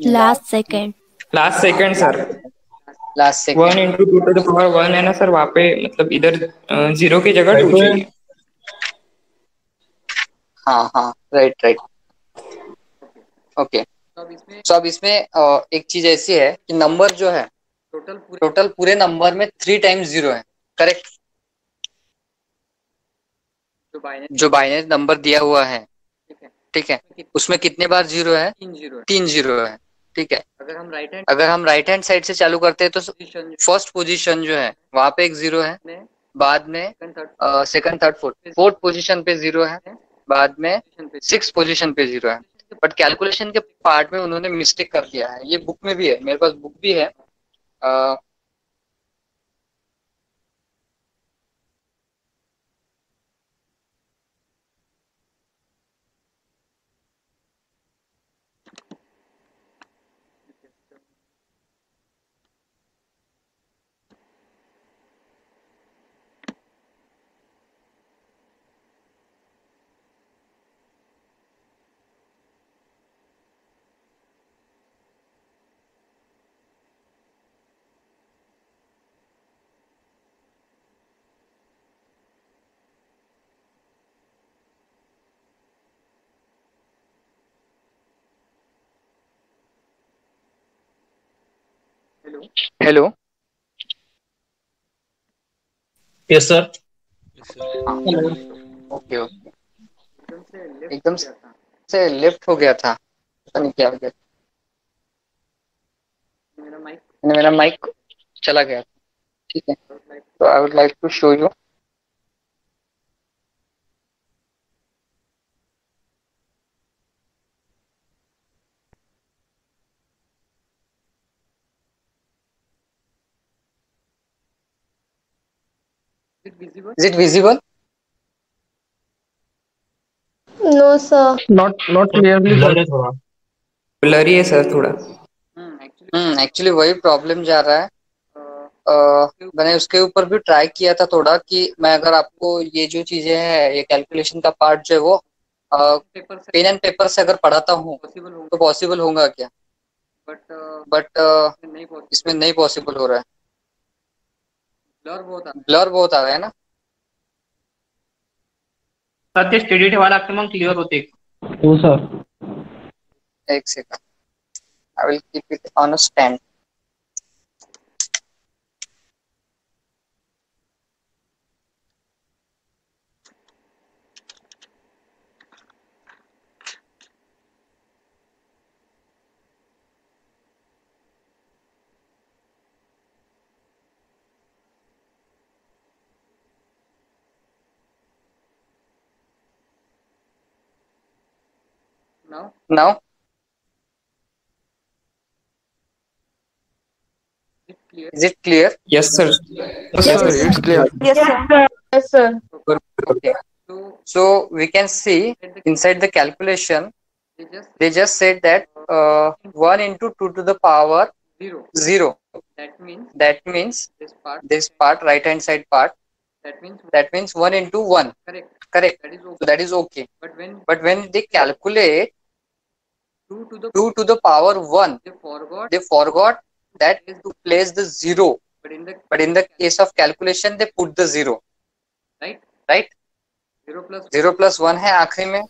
Last second sir, last second 1 into 2 to the power 1 है ना सर, वहाँ पे मतलब इधर 0 की जगह 2 चाहिए। हाँ, राइट। ओके, तो अब इसमें एक चीज ऐसी है कि नंबर जो है टोटल पूरे नंबर में 3 times 0 है, करेक्ट। जो बाइनरी नंबर दिया हुआ है, ठीक है, उसमें कितने बार 0 है? 3 0 है, ठीक है। अगर हम राइट हैंड साइड से चालू करते हैं तो फर्स्ट पोजीशन जो है वहां पे एक 0 है, बाद में सेकंड थर्ड फोर्थ पोजीशन पे 0 है, बाद में 6 पोजीशन पे 0 है। बट कैलकुलेशन के पार्ट में उन्होंने मिस्टेक कर दिया है। ये बुक में भी है, मेरे पास बुक भी है। Hello, yes sir. ओके, एकदम से लेफ्ट हो गया था, पता नहीं क्या हो गया, मेरा माइक चला गया। ठीक है, तो I would like to show you. Is it visible? No sir, not clearly blur है थोड़ा। ब्लरी है सर थोड़ा। एक्चुअली वही प्रॉब्लम जा रहा है। मैंने उसके ऊपर भी ट्राई किया था थोड़ा कि मैं अगर आपको ये जो चीजें हैं, ये कैलकुलेशन का पार्ट जो है वो पेन एंड पेपर से अगर पढ़ाता हूँ तो पॉसिबल होगा क्या, बट इसमें नहीं पॉसिबल हो रहा है। ब्लर बहुत आ रहा है ना। सर ते स्टडी ठेवायला लागतं मग क्लिअर होते. हो सर. एक second, I will keep it on a stand. Now, is it clear? Yes, sir. Yes, sir, it's clear. Yes, sir. Yes, sir. Okay. So we can see inside the calculation, they just said that 1 into 2 to the power 0. That means this part, right hand side part, that means 1 into 1. Correct. So that is okay. But when they calculate 2 to the power 1, they forgot that to place the 0. But in the case of calculation, they put the 0. Right? 0 plus 1 है आखिरी में.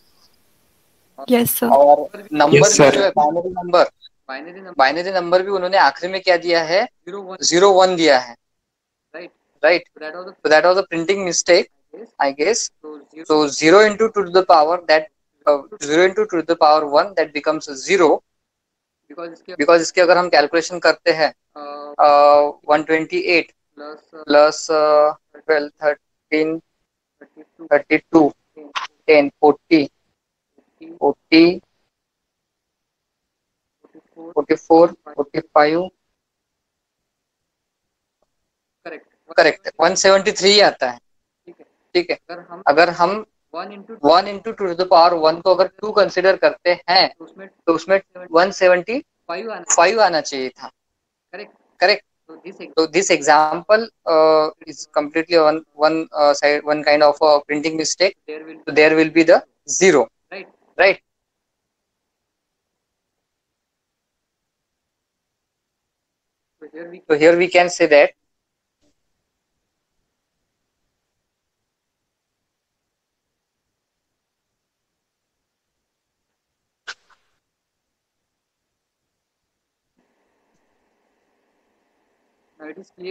Yes, sir. और number Yes, भी sir. जो है binary number भी उन्होंने आखिरी में क्या दिया है, 0 1 दिया है. Right? So that was a printing mistake, I guess. So 0 into 2 to the power, that 0 into 2 to the power 1, that becomes 0. Because इसके अगर हम कैलकुलेशन करते हैं 128 प्लस 12 13 32 10 40 40 44 45, करेक्ट 173 आता है. ठीक है. अगर हम 1 into 2 to the power 1 को अगर 2 कंसिडर करते हैं तो उसमें 175 आना चाहिए था. Correct. So this example is completely one kind of a printing mistake. So there will be the 0. Right. So here we can say that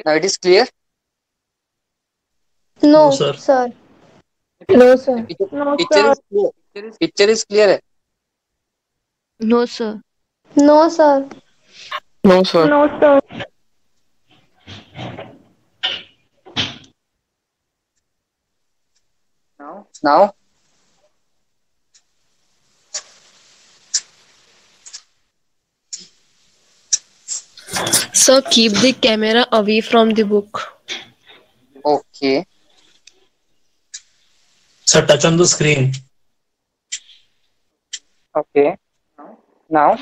now it is clear. No, No, sir. sir. No, sir. Picture is clear. Picture is clear है. No, sir. No, sir. No, sir. No, sir. Now Sir, keep the camera away from the book. okay. Sir, touch on the screen. Okay. Now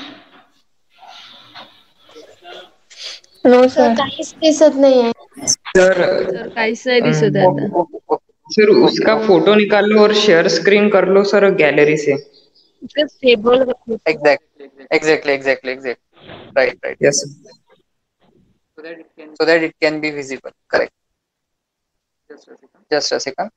No, sir sir. काहीच दिसत नाहीये. Sir sir काहीच नाही दिसत आहे आता. Sir उसका photo निकाल लो और शेयर स्क्रीन कर लो सर गैलरी से. Just table. exactly. Right. Yes So that it can be visible. Correct. Just a second.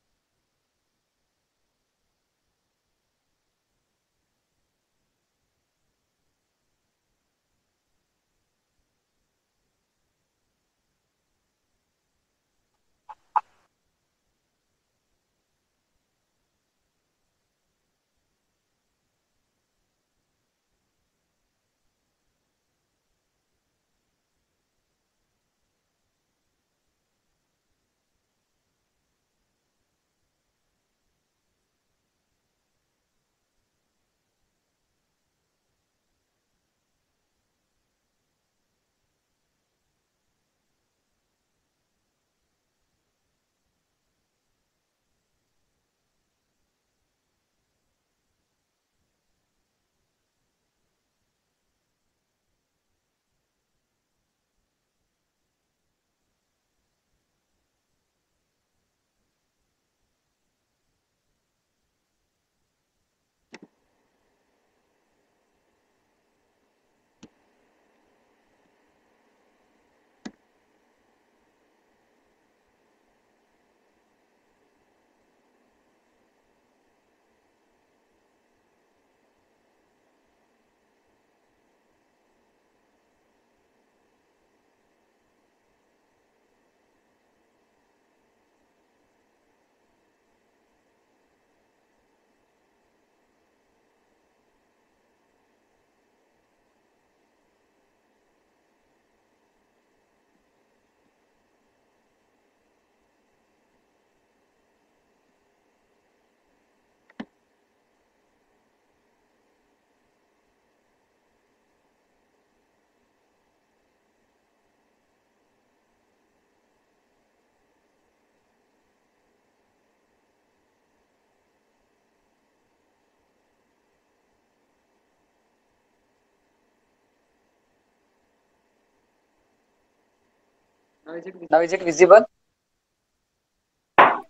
Now is it visible?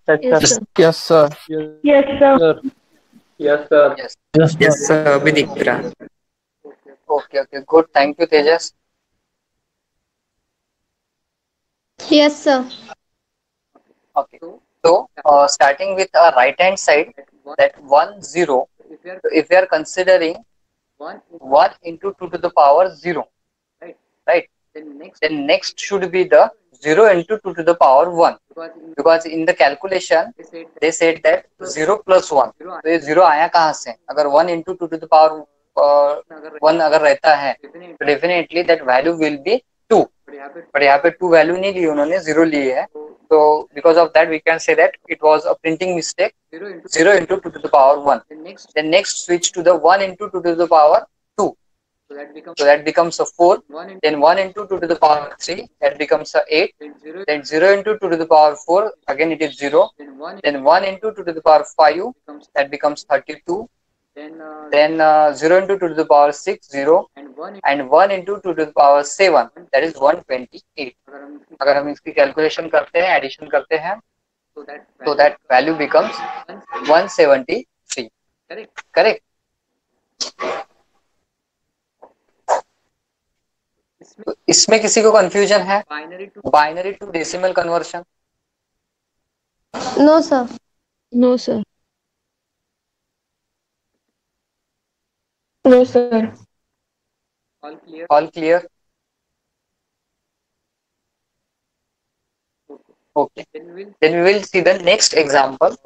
Yes, sir. Yes, sir. Yes, sir. Yes. Yes sir अभी दिख रहा है. Okay. Good. Thank you, Tejas. Yes, sir. Okay. So, starting with our right hand side, that 1, 0. If we are considering 1 into 2 to the power 0, right? Then next should be the 0 into 2 to the power 1. Because in the calculation, they said that 0 plus 1. तो ये 0 आया कहाँ से? अगर 1 into 2 to the power 1 अगर रहता है, तो definitely that value will be 2. But यहाँ पे 2 value नहीं ली उन्होंने, 0 ली है. So because of that, we can say that it was a printing mistake. 0 into 2 to the power 1. Then next switch to the 1 into 2 to the power 2. So that becomes a 4. Then 1 into 2 to the power 3. That becomes a 8. Then 0 into 2 to the power 4. Again it is 0. Then 1 into 2 to the power 5. That becomes 32. Then 0 into 2 to the power 6, 0. And 1 into 2 to the power 7. That is 128. अगर हम इसकी calculation करते हैं, addition करते हैं, तो that value becomes 173. Correct? इसमें किसी को कंफ्यूजन है? Binary to decimal conversion? No, sir. No, sir. No, sir. All clear? Okay. Then we will see the next example.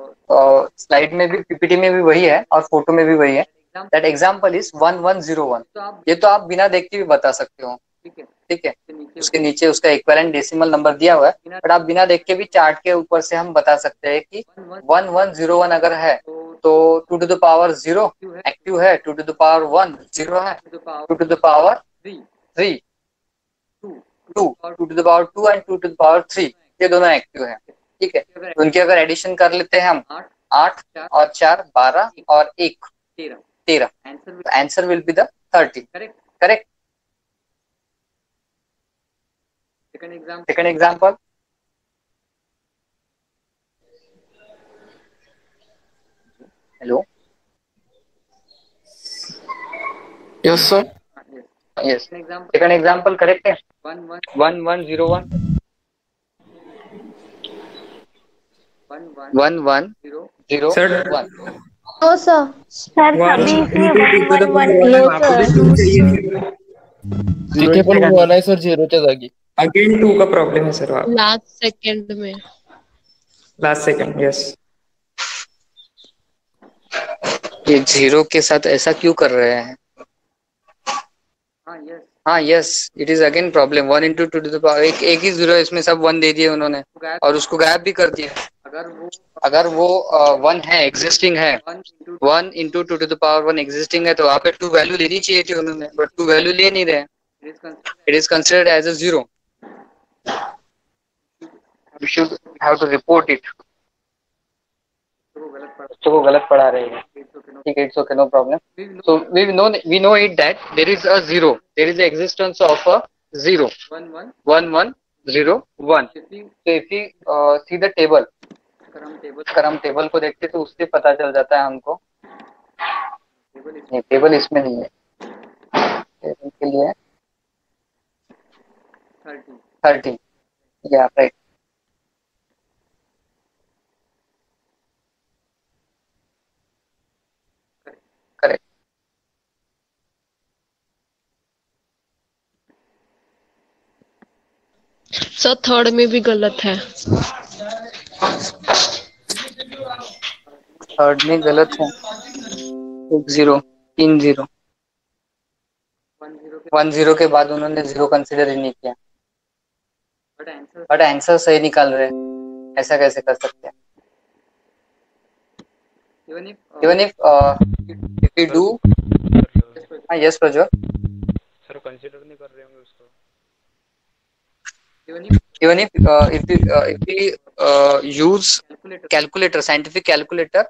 Slide में भी, PPT में भी वही है और फोटो में भी वही है. That example is 1101. ये तो आप बिना देख के भी बता सकते हो. ठीक है. उसके नीचे उसका इक्विवेलेंट डेसिमल नंबर दिया हुआ है, बट आप बिना देख के भी चार्ट के ऊपर से हम बता सकते हैं कि 1101 अगर है तो 2 to the power 0 एक्टिव है, 2 to the power 1 0 है, 2 to the power 3 2 to the power 2 and 2 to the power 3 ये दोनों एक्टिव है. ठीक है. उनके अगर एडिशन कर लेते हैं हम 8 और 4 12 और 1 13. Answer will be the 30. Correct. Second example. Hello. Yes, sir. Yes. Second example correct है? 1101. 1101. Sir. No, sir. Sir, One सभी इसमें into 2 to the 1 power 1 1 No, आपको भी sir. 2 चाहिए. इथे पण 1 आहे सर 0च्या जागी. अगेन 2 का प्रॉब्लम है सर. Last second में. Last second. यस. ये 0 के साथ ऐसा क्यों कर रहे हैं? हाँ yes, it is again problem. 1 into 2 to the power एक ही 0 इसमें सब 1 दे दिए उन्होंने और उसको गायब भी कर दिया. अगर वो 1 है, एग्जिस्टिंग है, 1 into 2 to the power 1 existing है, तो वहाँ पे 2 वैल्यू लेनी चाहिए थी उन्होंने, बट 2 वैल्यू ले नहीं रहे. It is considered as a 0. You should have to report it. बच्चों को गलत पढ़ा रहे हैं. ठीक है, it's okay, no problem. So we know it that there is a 0. There is the existence of a 0. 1 1 0 1. So if we see the table, अगर हम टेबल को देखते तो उससे पता चल जाता है हमको. टेबल इसमें नहीं है. टेबल के लिए 30. Yeah, right. Correct. Sir third में भी गलत है. थर्ड में गलत है. 1 0 3 0. 1 0 के बाद उन्होंने 0 कंसिडर ही नहीं किया, बट आंसर सही निकाल रहे. ऐसा कैसे कर सकते हैं? Even if we do, yes Prajwal. Sir consider नहीं कर रहे होंगे उसको. Even if we use calculator, scientific calculator,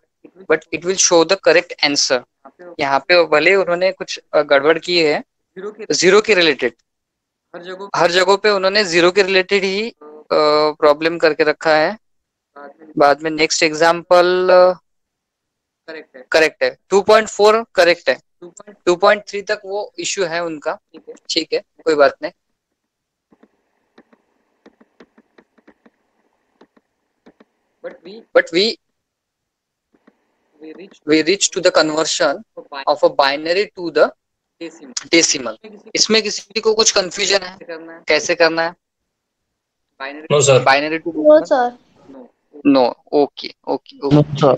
but it will show the correct answer. यहाँ पे भले उन्होंने कुछ गड़बड़ की है 0 के रिलेटेड, हर जगह पे उन्होंने 0 के रिलेटेड ही प्रॉब्लम करके रखा है। बाद में नेक्स्ट एग्जाम्पल करेक्ट है, 2.4 करेक्ट है, 2.3 तक वो इश्यू है उनका। ठीक है, कोई बात नहीं। But we reach to the conversion of a binary to the decimal. इसमें किसी को कुछ कंफ्यूजन है, कैसे करना है? No, sir. Binary to No, sir. no. Okay. No, sir.